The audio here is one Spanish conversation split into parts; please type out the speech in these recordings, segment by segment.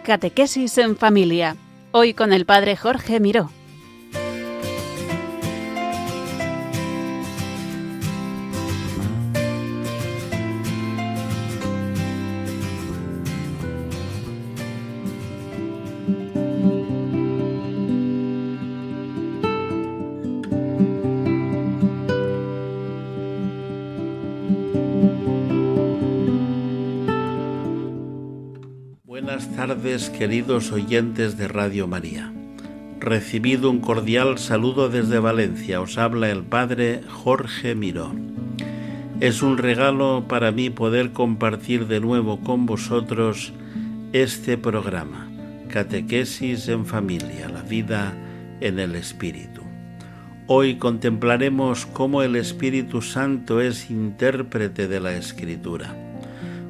Catequesis en Familia. Hoy con el Padre Jorge Miró. Buenas tardes, queridos oyentes de Radio María. Recibido un cordial saludo desde Valencia. Os habla el Padre Jorge Miró. Es un regalo para mí poder compartir de nuevo con vosotros este programa, Catequesis en Familia, la vida en el Espíritu. Hoy contemplaremos cómo el Espíritu Santo es intérprete de la Escritura,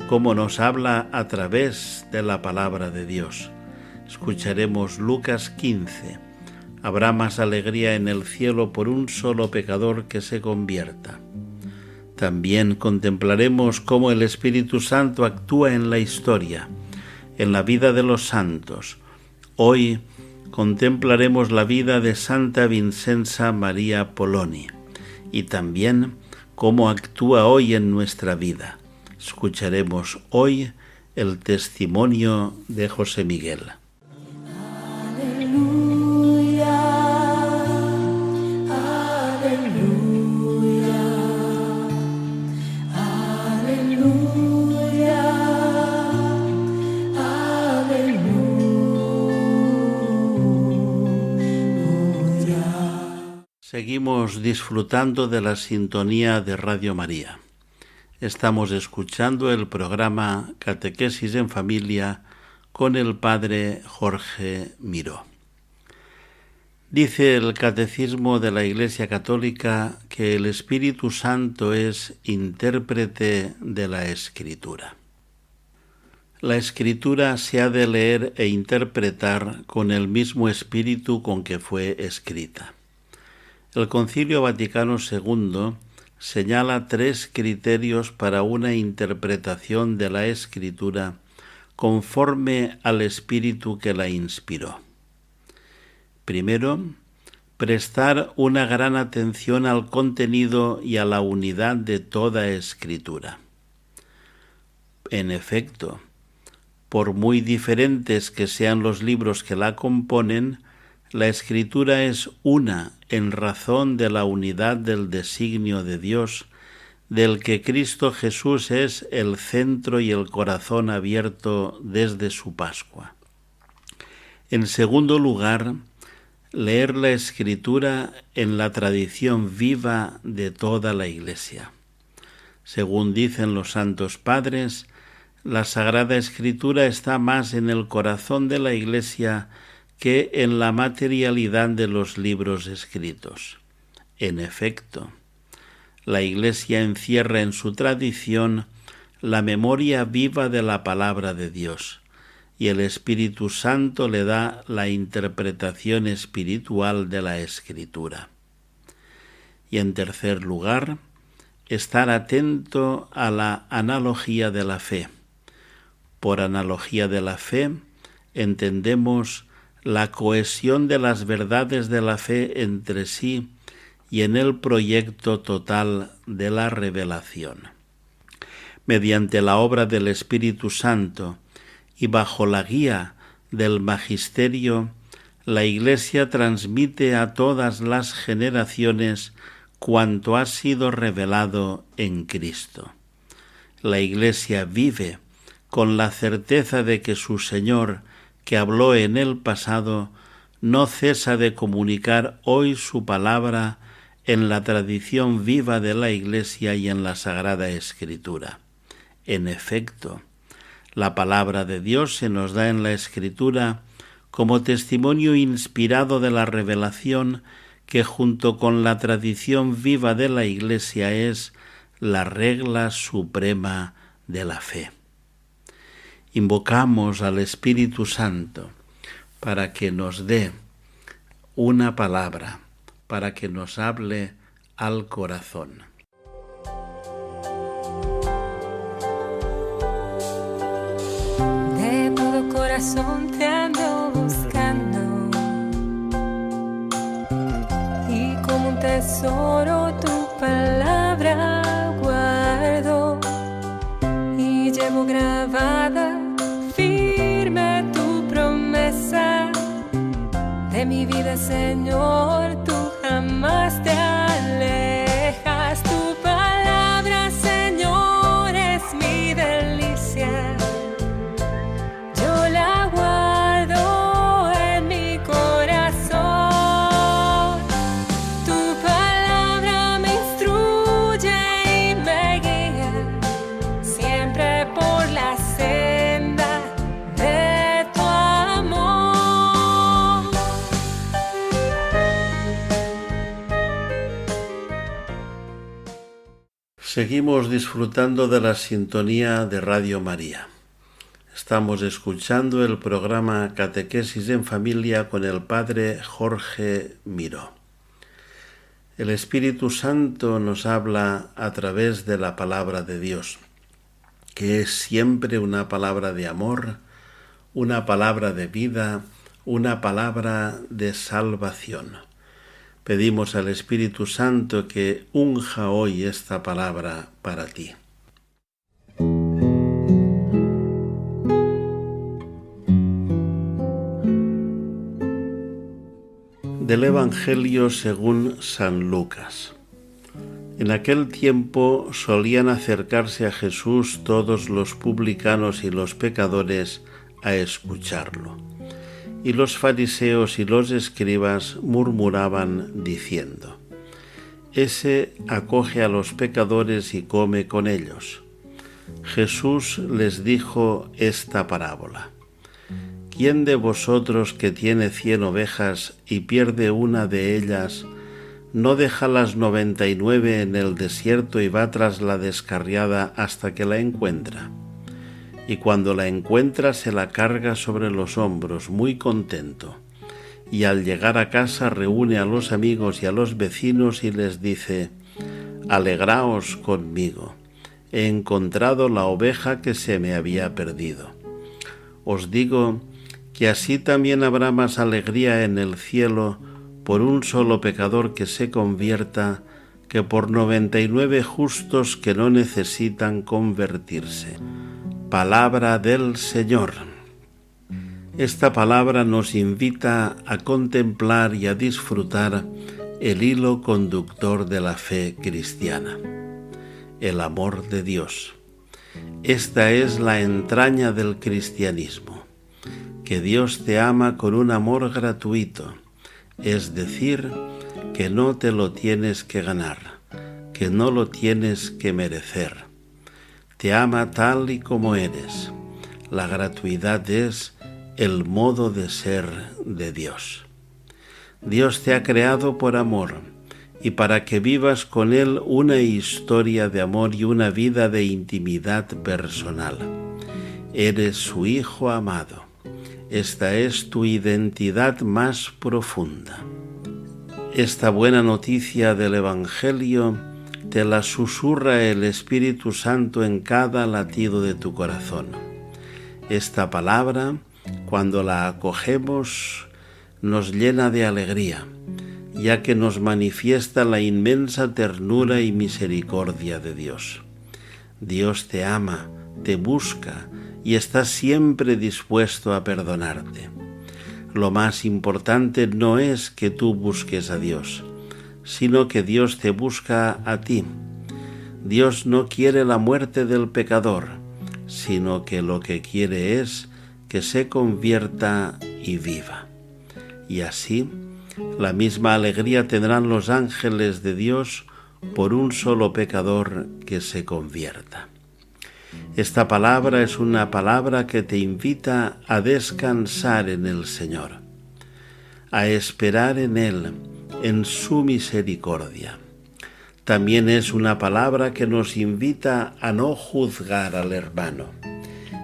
cómo nos habla a través de la palabra de Dios. Escucharemos Lucas 15. Habrá más alegría en el cielo por un solo pecador que se convierta. También contemplaremos cómo el Espíritu Santo actúa en la historia, en la vida de los santos. Hoy contemplaremos la vida de Santa Vincenza María Poloni y también cómo actúa hoy en nuestra vida. Escucharemos hoy el testimonio de José Miguel. Aleluya, aleluya, aleluya, aleluya. Seguimos disfrutando de la sintonía de Radio María. Estamos escuchando el programa Catequesis en Familia con el Padre Jorge Miró. Dice el Catecismo de la Iglesia Católica que el Espíritu Santo es intérprete de la Escritura. La Escritura se ha de leer e interpretar con el mismo espíritu con que fue escrita. El Concilio Vaticano II señala 3 criterios para una interpretación de la Escritura conforme al espíritu que la inspiró. Primero, prestar una gran atención al contenido y a la unidad de toda Escritura. En efecto, por muy diferentes que sean los libros que la componen, la Escritura es una en razón de la unidad del designio de Dios, del que Cristo Jesús es el centro y el corazón abierto desde su Pascua. En segundo lugar, leer la Escritura en la tradición viva de toda la Iglesia. Según dicen los Santos Padres, la Sagrada Escritura está más en el corazón de la Iglesia que en la materialidad de los libros escritos. En efecto, la Iglesia encierra en su tradición la memoria viva de la palabra de Dios, y el Espíritu Santo le da la interpretación espiritual de la Escritura. Y en tercer lugar, estar atento a la analogía de la fe. Por analogía de la fe entendemos la cohesión de las verdades de la fe entre sí y en el proyecto total de la revelación. Mediante la obra del Espíritu Santo y bajo la guía del Magisterio, la Iglesia transmite a todas las generaciones cuanto ha sido revelado en Cristo. La Iglesia vive con la certeza de que su Señor, que habló en el pasado, no cesa de comunicar hoy su palabra en la tradición viva de la Iglesia y en la Sagrada Escritura. En efecto, la palabra de Dios se nos da en la Escritura como testimonio inspirado de la revelación que junto con la tradición viva de la Iglesia es la regla suprema de la fe. Invocamos al Espíritu Santo para que nos dé una palabra, para que nos hable al corazón. De todo corazón te ando buscando, y como un tesoro tu palabra guardo, y llevo grabada firme tu promesa. De mi vida, Señor, tú jamás te alejas. Tu palabra, Señor, es mi delicia. Yo la guardo en mi corazón. Tu palabra me instruye y me guía siempre por la senda de tu amor. Seguimos disfrutando de la sintonía de Radio María. Estamos escuchando el programa Catequesis en Familia con el Padre Jorge Miró. El Espíritu Santo nos habla a través de la palabra de Dios, que es siempre una palabra de amor, una palabra de vida, una palabra de salvación. Pedimos al Espíritu Santo que unja hoy esta palabra para ti. Del Evangelio según San Lucas. En aquel tiempo solían acercarse a Jesús todos los publicanos y los pecadores a escucharlo. Y los fariseos y los escribas murmuraban diciendo: Ese acoge a los pecadores y come con ellos. Jesús les dijo esta parábola: ¿Quién de vosotros que tiene 100 ovejas y pierde una de ellas, no deja las 99 en el desierto y va tras la descarriada hasta que la encuentra? Y cuando la encuentra se la carga sobre los hombros, muy contento. Y al llegar a casa reúne a los amigos y a los vecinos y les dice: Alegraos conmigo, he encontrado la oveja que se me había perdido. Os digo que así también habrá más alegría en el cielo por un solo pecador que se convierta que por 99 justos que no necesitan convertirse. Palabra del Señor. Esta palabra nos invita a contemplar y a disfrutar el hilo conductor de la fe cristiana, el amor de Dios. Esta es la entraña del cristianismo, que Dios te ama con un amor gratuito, es decir, que no te lo tienes que ganar, que no lo tienes que merecer. Te ama tal y como eres. La gratuidad es el modo de ser de Dios. Dios te ha creado por amor y para que vivas con Él una historia de amor y una vida de intimidad personal. Eres su Hijo amado. Esta es tu identidad más profunda. Esta buena noticia del Evangelio te la susurra el Espíritu Santo en cada latido de tu corazón. Esta palabra, cuando la acogemos, nos llena de alegría, ya que nos manifiesta la inmensa ternura y misericordia de Dios. Dios te ama, te busca y está siempre dispuesto a perdonarte. Lo más importante no es que tú busques a Dios, sino que Dios te busca a ti. Dios no quiere la muerte del pecador, sino que lo que quiere es que se convierta y viva. Y así, la misma alegría tendrán los ángeles de Dios por un solo pecador que se convierta. Esta palabra es una palabra que te invita a descansar en el Señor, a esperar en Él, en su misericordia. También es una palabra que nos invita a no juzgar al hermano.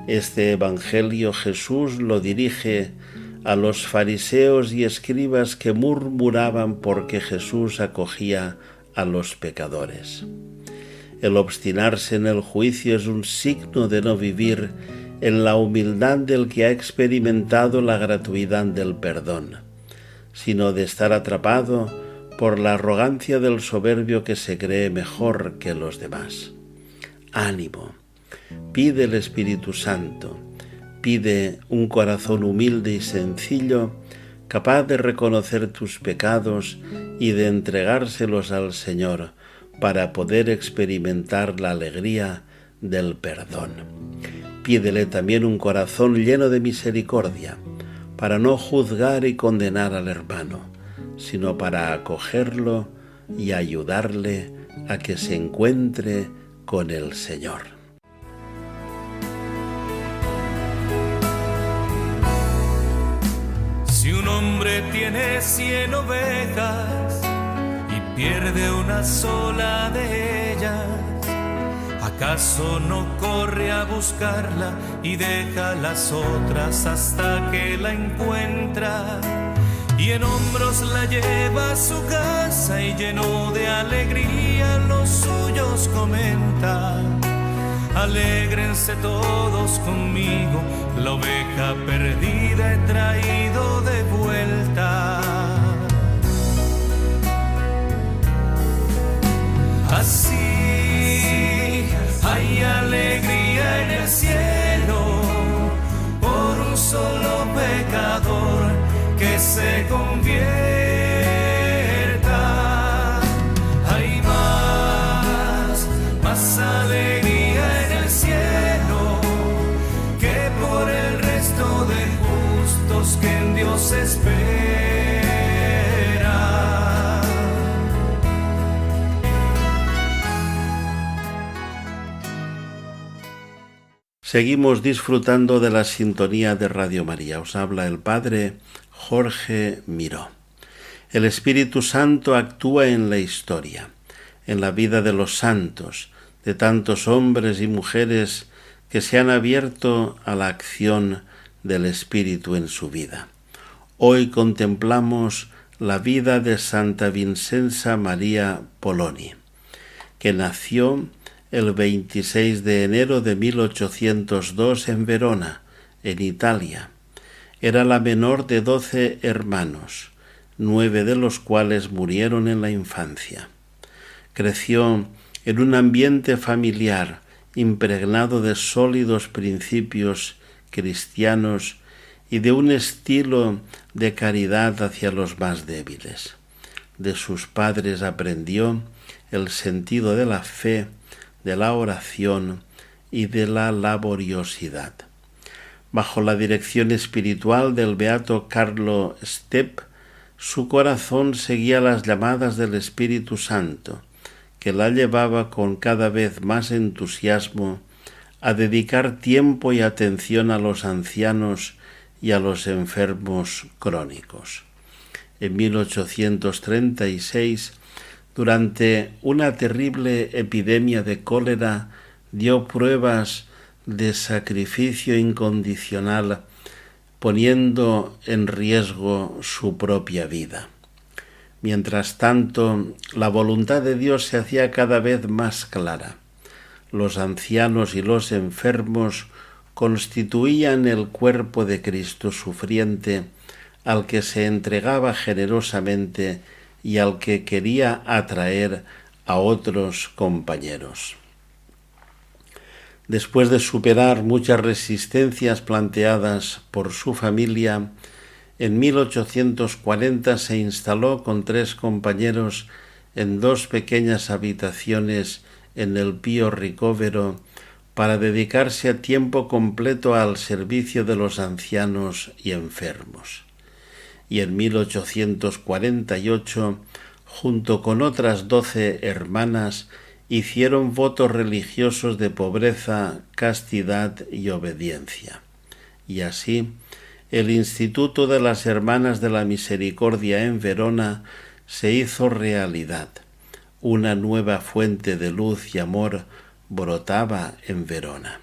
Este Evangelio Jesús lo dirige a los fariseos y escribas que murmuraban porque Jesús acogía a los pecadores. El obstinarse en el juicio es un signo de no vivir en la humildad del que ha experimentado la gratuidad del perdón, sino de estar atrapado por la arrogancia del soberbio que se cree mejor que los demás. Ánimo, pide el Espíritu Santo, pide un corazón humilde y sencillo, capaz de reconocer tus pecados y de entregárselos al Señor para poder experimentar la alegría del perdón. Pídele también un corazón lleno de misericordia, para no juzgar y condenar al hermano, sino para acogerlo y ayudarle a que se encuentre con el Señor. Si un hombre tiene 100 ovejas y pierde una sola de ellas, ¿acaso no corre a buscarla y deja las otras hasta que la encuentra? Y en hombros la lleva a su casa y lleno de alegría los suyos comenta: alégrense todos conmigo, la oveja perdida he traído de vuelta. Así hay alegría en el cielo por un solo pecador que se convierta. Hay más alegría en el cielo que por el resto de justos que en Dios espera. Seguimos disfrutando de la sintonía de Radio María. Os habla el Padre Jorge Miró. El Espíritu Santo actúa en la historia, en la vida de los santos, de tantos hombres y mujeres que se han abierto a la acción del Espíritu en su vida. Hoy contemplamos la vida de Santa Vincenza Maria Poloni, que nació el 26 de enero de 1802 en Verona, en Italia. Era la menor de 12 hermanos, 9 de los cuales murieron en la infancia. Creció en un ambiente familiar impregnado de sólidos principios cristianos y de un estilo de caridad hacia los más débiles. De sus padres aprendió el sentido de la fe, de la oración y de la laboriosidad. Bajo la dirección espiritual del beato Carlo Stepp, su corazón seguía las llamadas del Espíritu Santo, que la llevaba con cada vez más entusiasmo a dedicar tiempo y atención a los ancianos y a los enfermos crónicos. En 1836, durante una terrible epidemia de cólera, dio pruebas de sacrificio incondicional, poniendo en riesgo su propia vida. Mientras tanto, la voluntad de Dios se hacía cada vez más clara. Los ancianos y los enfermos constituían el cuerpo de Cristo sufriente, al que se entregaba generosamente y al que quería atraer a otros compañeros. Después de superar muchas resistencias planteadas por su familia, en 1840 se instaló con 3 compañeros en 2 pequeñas habitaciones en el Pío Ricovero para dedicarse a tiempo completo al servicio de los ancianos y enfermos. Y en 1848, junto con otras 12 hermanas, hicieron votos religiosos de pobreza, castidad y obediencia. Y así, el Instituto de las Hermanas de la Misericordia en Verona se hizo realidad. Una nueva fuente de luz y amor brotaba en Verona.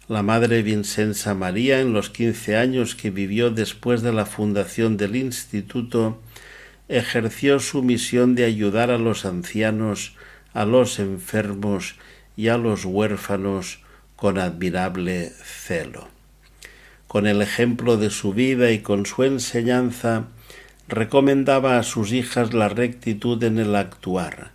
La Madre Vincenza María, en los 15 años que vivió después de la fundación del Instituto, ejerció su misión de ayudar a los ancianos, a los enfermos y a los huérfanos con admirable celo. Con el ejemplo de su vida y con su enseñanza, recomendaba a sus hijas la rectitud en el actuar,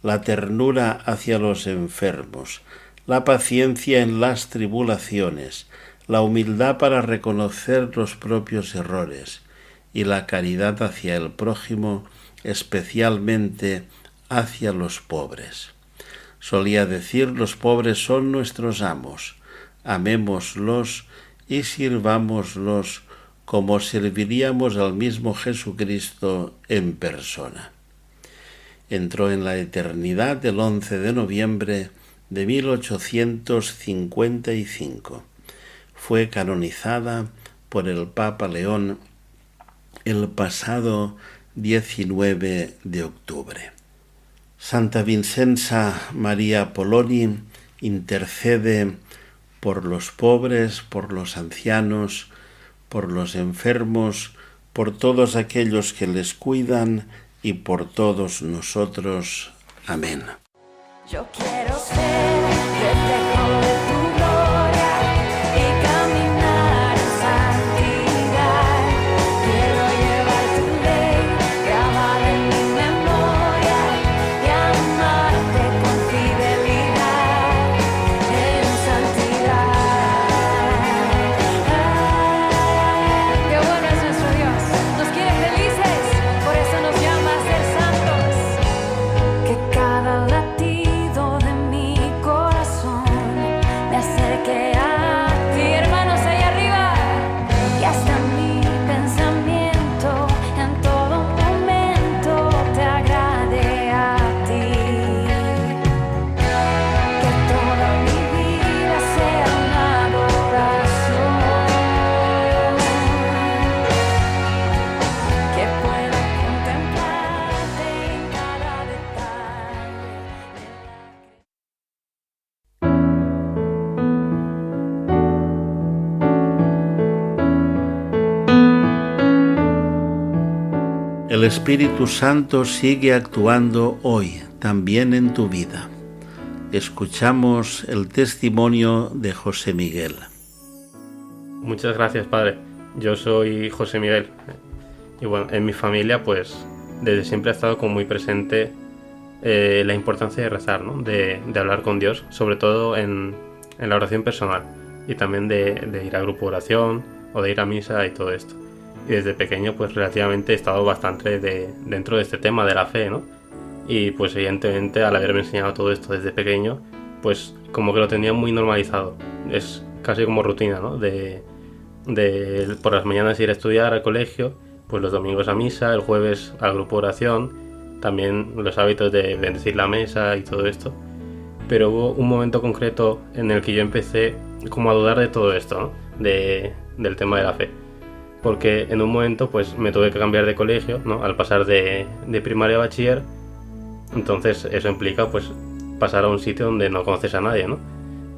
la ternura hacia los enfermos, la paciencia en las tribulaciones, la humildad para reconocer los propios errores y la caridad hacia el prójimo, especialmente hacia los pobres. Solía decir: los pobres son nuestros amos, amémoslos y sirvámoslos como serviríamos al mismo Jesucristo en persona. Entró en la eternidad el 11 de noviembre de 1855. Fue canonizada por el Papa León el pasado 19 de octubre. Santa Vincenza María Poloni intercede por los pobres, por los ancianos, por los enfermos, por todos aquellos que les cuidan y por todos nosotros. Amén. Yo quiero ser reflejo de tu gloria y caminar en santidad. Quiero llevar tu ley grabada en mi memoria y amarte con fidelidad en santidad. Qué bueno es nuestro Dios, nos quiere felices, por eso nos llama a ser santos. Que cada latido de mi corazón me acerque a ti, hermanos, allá arriba, y hasta mi pensamiento en todo momento te agrade a ti. Que toda mi vida sea una adoración, que pueda contemplarte en cada detalle. El Espíritu Santo sigue actuando hoy, también en tu vida. Escuchamos el testimonio de José Miguel. Muchas gracias, Padre. Yo soy José Miguel. Y bueno, en mi familia, pues, desde siempre ha estado como muy presente la importancia de rezar, ¿no? De hablar con Dios, sobre todo en la oración personal. Y también de ir a grupo de oración o de ir a misa y todo esto. Y desde pequeño, pues, relativamente he estado bastante dentro de este tema de la fe, ¿no? Y pues, evidentemente, al haberme enseñado todo esto desde pequeño, pues, como que lo tenía muy normalizado. Es casi como rutina, ¿no? De por las mañanas ir a estudiar al colegio, pues los domingos a misa, el jueves al grupo de oración, también los hábitos de bendecir la mesa y todo esto. Pero hubo un momento concreto en el que yo empecé como a dudar de todo esto, ¿no? Del tema de la fe. Porque en un momento pues me tuve que cambiar de colegio, ¿no? Al pasar de primaria a bachiller. Entonces eso implica pues pasar a un sitio donde no conoces a nadie, ¿no?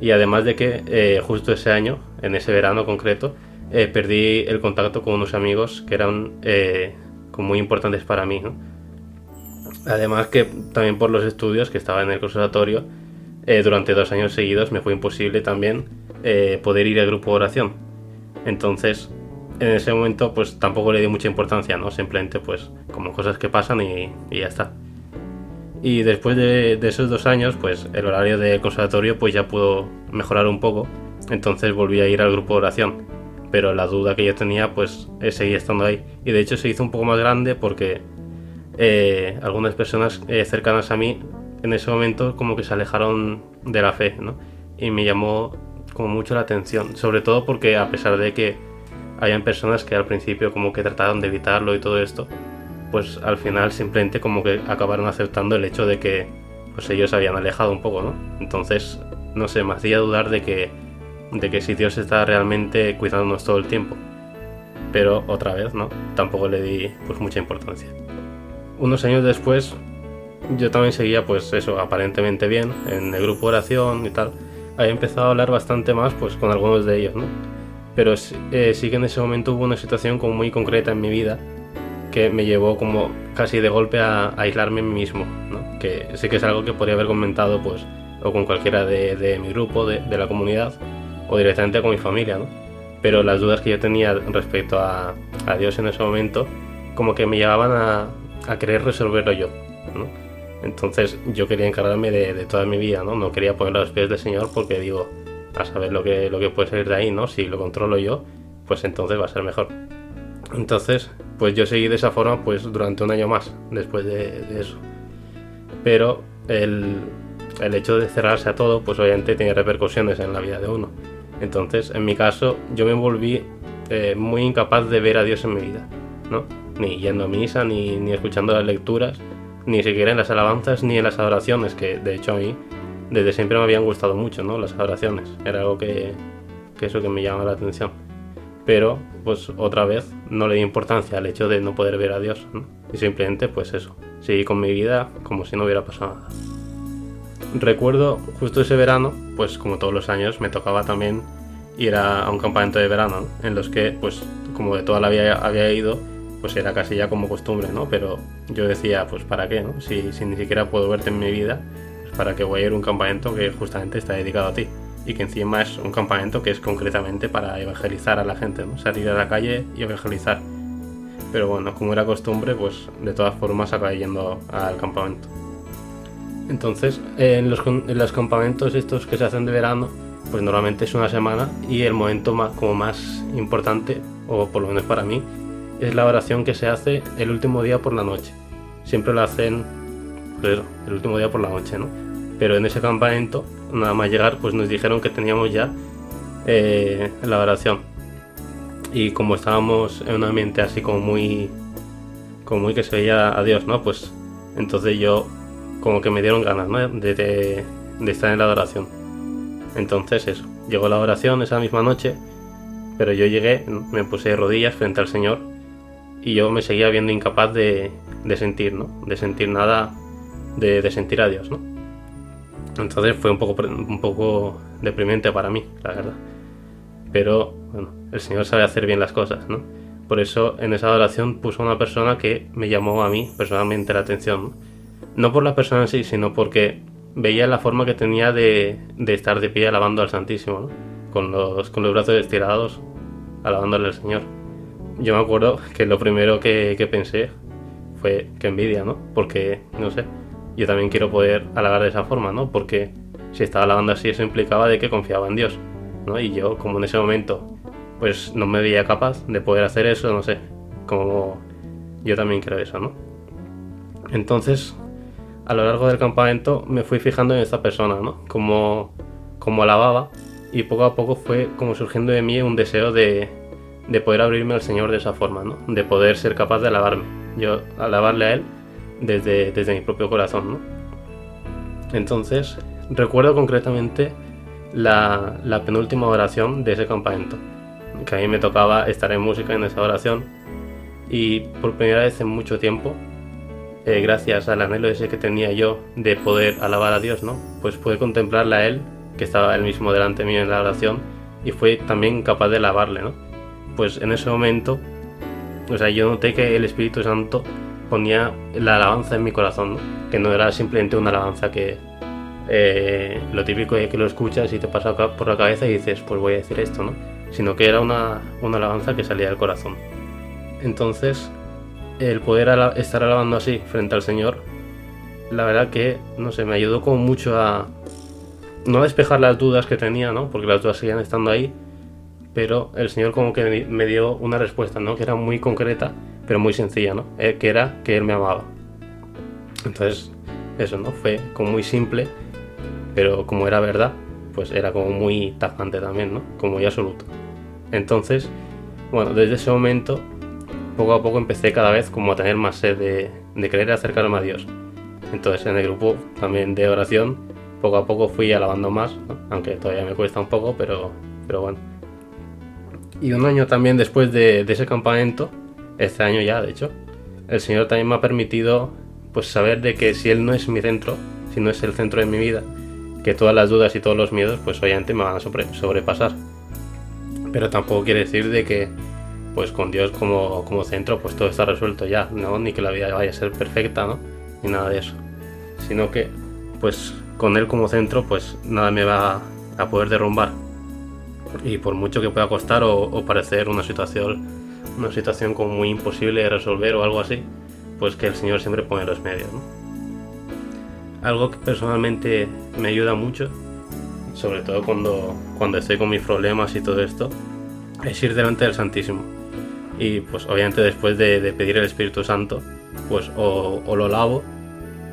Y además de que justo ese año, en ese verano concreto, perdí el contacto con unos amigos que eran como muy importantes para mí, ¿no? Además que también por los estudios, que estaba en el conservatorio, durante 2 años seguidos me fue imposible también poder ir al grupo de oración. Entonces, en ese momento pues tampoco le di mucha importancia, ¿no? Simplemente pues como cosas que pasan y ya está. Y después de esos 2 años, pues el horario de conservatorio pues ya pudo mejorar un poco. Entonces volví a ir al grupo de oración. Pero la duda que yo tenía pues seguía estando ahí. Y de hecho se hizo un poco más grande porque algunas personas cercanas a mí en ese momento como que se alejaron de la fe, ¿no? Y me llamó como mucho la atención. Sobre todo porque a pesar de que hayan personas que al principio como que trataron de evitarlo y todo esto, pues al final simplemente como que acabaron aceptando el hecho de que pues ellos se habían alejado un poco, ¿no? Entonces, no sé, me hacía dudar de que si Dios está realmente cuidándonos todo el tiempo. Pero otra vez, ¿no? Tampoco le di pues mucha importancia. Unos años después, yo también seguía pues eso, aparentemente bien, en el grupo de oración y tal. Había empezado a hablar bastante más pues con algunos de ellos, ¿no? Pero sí que en ese momento hubo una situación como muy concreta en mi vida que me llevó como casi de golpe a aislarme a mí mismo, ¿no? Que sé que es algo que podría haber comentado pues o con cualquiera de mi grupo, de la comunidad, o directamente con mi familia, ¿no? Pero las dudas que yo tenía respecto a Dios en ese momento, como que me llevaban a querer resolverlo yo, ¿no? Entonces yo quería encargarme de toda mi vida, ¿no? No quería ponerlo a los pies del Señor porque digo, a saber lo que puede salir de ahí, ¿no? Si lo controlo yo, pues entonces va a ser mejor. Entonces, pues yo seguí de esa forma pues durante un año más después de eso. Pero el hecho de cerrarse a todo, pues obviamente tiene repercusiones en la vida de uno. Entonces, en mi caso, yo me volví muy incapaz de ver a Dios en mi vida, ¿no? Ni yendo a misa, ni escuchando las lecturas, ni siquiera en las alabanzas, ni en las adoraciones, que de hecho a mí desde siempre me habían gustado mucho, ¿no? Las adoraciones, era algo que eso que me llama la atención. Pero, pues otra vez, no le di importancia al hecho de no poder ver a Dios, ¿no? Y simplemente, pues eso, seguí con mi vida como si no hubiera pasado nada. Recuerdo justo ese verano, pues como todos los años, me tocaba también ir a un campamento de verano, ¿no? En los que, pues como de toda la vida había ido, pues era casi ya como costumbre, ¿no? Pero yo decía, pues ¿para qué, no? Si ni siquiera puedo verte en mi vida, pues ¿para qué voy a ir a un campamento que justamente está dedicado a ti? Y que encima es un campamento que es concretamente para evangelizar a la gente, ¿no? Salir a la calle y evangelizar. Pero bueno, como era costumbre, pues de todas formas acabé yendo al campamento. Entonces, en los campamentos estos que se hacen de verano, pues normalmente es una semana y el momento más importante, o por lo menos para mí, es la oración que se hace el último día por la noche. Siempre lo hacen, pues eso, el último día por la noche, ¿no? Pero en ese campamento, nada más llegar, pues nos dijeron que teníamos ya la oración. Y como estábamos en un ambiente así como muy que se veía a Dios, ¿no? Pues entonces yo como que me dieron ganas, ¿no? de estar en la adoración. Entonces eso, llegó la oración esa misma noche, pero yo llegué, me puse de rodillas frente al Señor y yo me seguía viendo incapaz de sentir, ¿no? De sentir nada, de sentir a Dios, ¿no? Entonces fue un poco deprimente para mí, la verdad. Pero bueno, el Señor sabe hacer bien las cosas, ¿no? Por eso en esa adoración puso a una persona que me llamó a mí personalmente la atención, ¿no? No por la persona en sí, sino porque veía la forma que tenía de estar de pie alabando al Santísimo, ¿no? Con los brazos estirados, alabándole al Señor. Yo me acuerdo que lo primero que pensé fue que envidia, ¿no? Porque, no sé, yo también quiero poder alabar de esa forma, ¿no? Porque si estaba alabando así, eso implicaba de que confiaba en Dios, ¿no? Y yo, como en ese momento, pues no me veía capaz de poder hacer eso, no sé, como yo también quiero eso, ¿no? Entonces, a lo largo del campamento me fui fijando en esta persona, ¿no? Como alababa, y poco a poco fue como surgiendo de mí un deseo de poder abrirme al Señor de esa forma, ¿no? De poder ser capaz de alabarme, yo alabarle a Él desde mi propio corazón, ¿no? Entonces, recuerdo concretamente la penúltima oración de ese campamento, que a mí me tocaba estar en música en esa oración, y por primera vez en mucho tiempo, gracias al anhelo ese que tenía yo de poder alabar a Dios, ¿no? Pues pude contemplarle a Él, que estaba Él mismo delante mío en la oración, y fue también capaz de alabarle, ¿no? Pues en ese momento, o sea, yo noté que el Espíritu Santo ponía la alabanza en mi corazón, ¿no? Que no era simplemente una alabanza que lo típico es que lo escuchas y te pasa por la cabeza y dices, pues voy a decir esto, ¿no? Sino que era una alabanza que salía del corazón. Entonces, el poder estar alabando así frente al Señor, la verdad que, no sé, me ayudó como mucho a no despejar las dudas que tenía, ¿no? Porque las dudas seguían estando ahí, pero el Señor como que me dio una respuesta, ¿no? Que era muy concreta, pero muy sencilla, ¿no? Que era que Él me amaba. Entonces, eso, ¿no? Fue como muy simple, pero como era verdad, pues era como muy tajante también, ¿no? Como muy absoluto. Entonces, bueno, desde ese momento, poco a poco empecé cada vez como a tener más sed de querer acercarme a Dios. Entonces, en el grupo también de oración, poco a poco fui alabando más, ¿no? Aunque todavía me cuesta un poco, pero bueno. Y un año también después de ese campamento, este año ya de hecho, el Señor también me ha permitido pues saber de que si Él no es mi centro, si no es el centro de mi vida, que todas las dudas y todos los miedos pues obviamente me van a sobrepasar. Pero tampoco quiere decir de que pues con Dios como centro pues todo está resuelto ya, ¿no? Ni que la vida vaya a ser perfecta, ¿no? Ni nada de eso. Sino que pues con él como centro, pues nada me va a poder derrumbar. Y por mucho que pueda costar o parecer una situación como muy imposible de resolver o algo así, pues que el Señor siempre pone los medios, ¿no? Algo que personalmente me ayuda mucho, sobre todo cuando estoy con mis problemas y todo esto, es ir delante del Santísimo. Y pues obviamente después de pedir el Espíritu Santo, pues o lo lavo,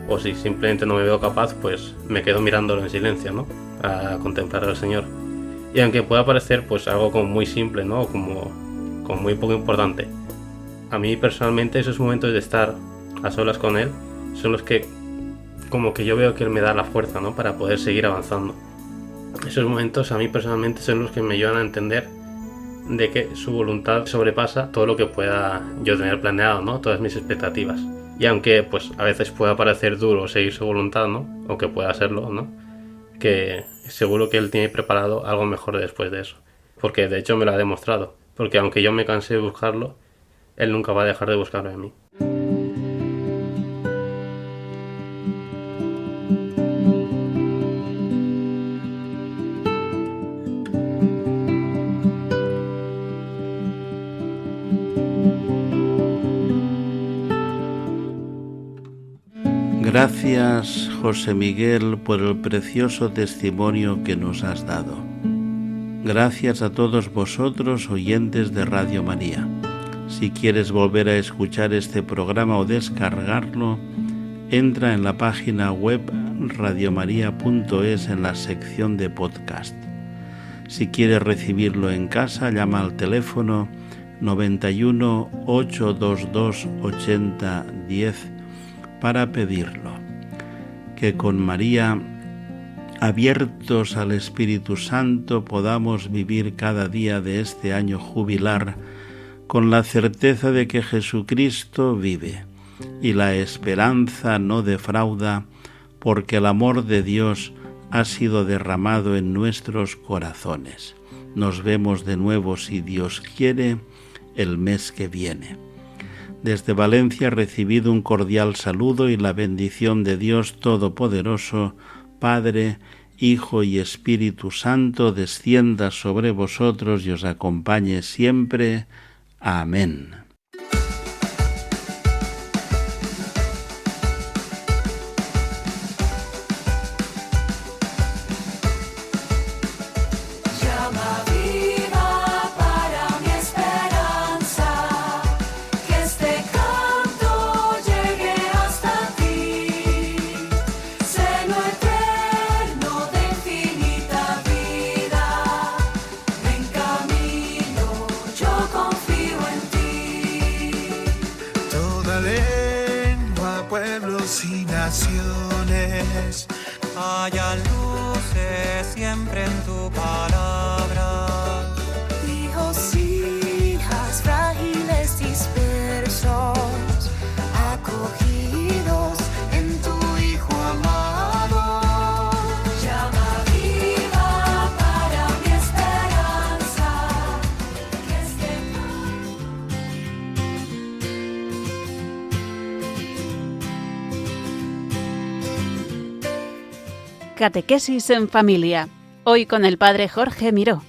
o si simplemente no me veo capaz, pues me quedo mirándolo en silencio, ¿no? A contemplar al Señor. Y aunque pueda parecer pues algo como muy simple, ¿no? Como muy poco importante, a mí personalmente esos momentos de estar a solas con Él son los que como que yo veo que Él me da la fuerza, ¿no? Para poder seguir avanzando. Esos momentos a mí personalmente son los que me ayudan a entender de que su voluntad sobrepasa todo lo que pueda yo tener planeado, ¿no? Todas mis expectativas. Y aunque pues a veces pueda parecer duro seguir su voluntad, ¿no? O que pueda serlo, ¿no? Que seguro que Él tiene preparado algo mejor después de eso. Porque de hecho me lo ha demostrado. Porque aunque yo me cansé de buscarlo, Él nunca va a dejar de buscarlo en mí. Gracias, José Miguel, por el precioso testimonio que nos has dado. Gracias a todos vosotros, oyentes de Radio María. Si quieres volver a escuchar este programa o descargarlo, entra en la página web radiomaria.es en la sección de podcast. Si quieres recibirlo en casa, llama al teléfono 91 822 8010 para pedirlo. Que con María, abiertos al Espíritu Santo, podamos vivir cada día de este año jubilar con la certeza de que Jesucristo vive y la esperanza no defrauda, porque el amor de Dios ha sido derramado en nuestros corazones. Nos vemos de nuevo, si Dios quiere, el mes que viene. Desde Valencia he recibido un cordial saludo y la bendición de Dios Todopoderoso, Padre, Hijo y Espíritu Santo, descienda sobre vosotros y os acompañe siempre. Amén. Y naciones, haya luces siempre en tu palabra. Hijos, hijas frágiles dispersos, acogidos en tu Hijo amado. Llama viva para mi esperanza, que Catequesis en familia. Hoy con el Padre Jorge Miró.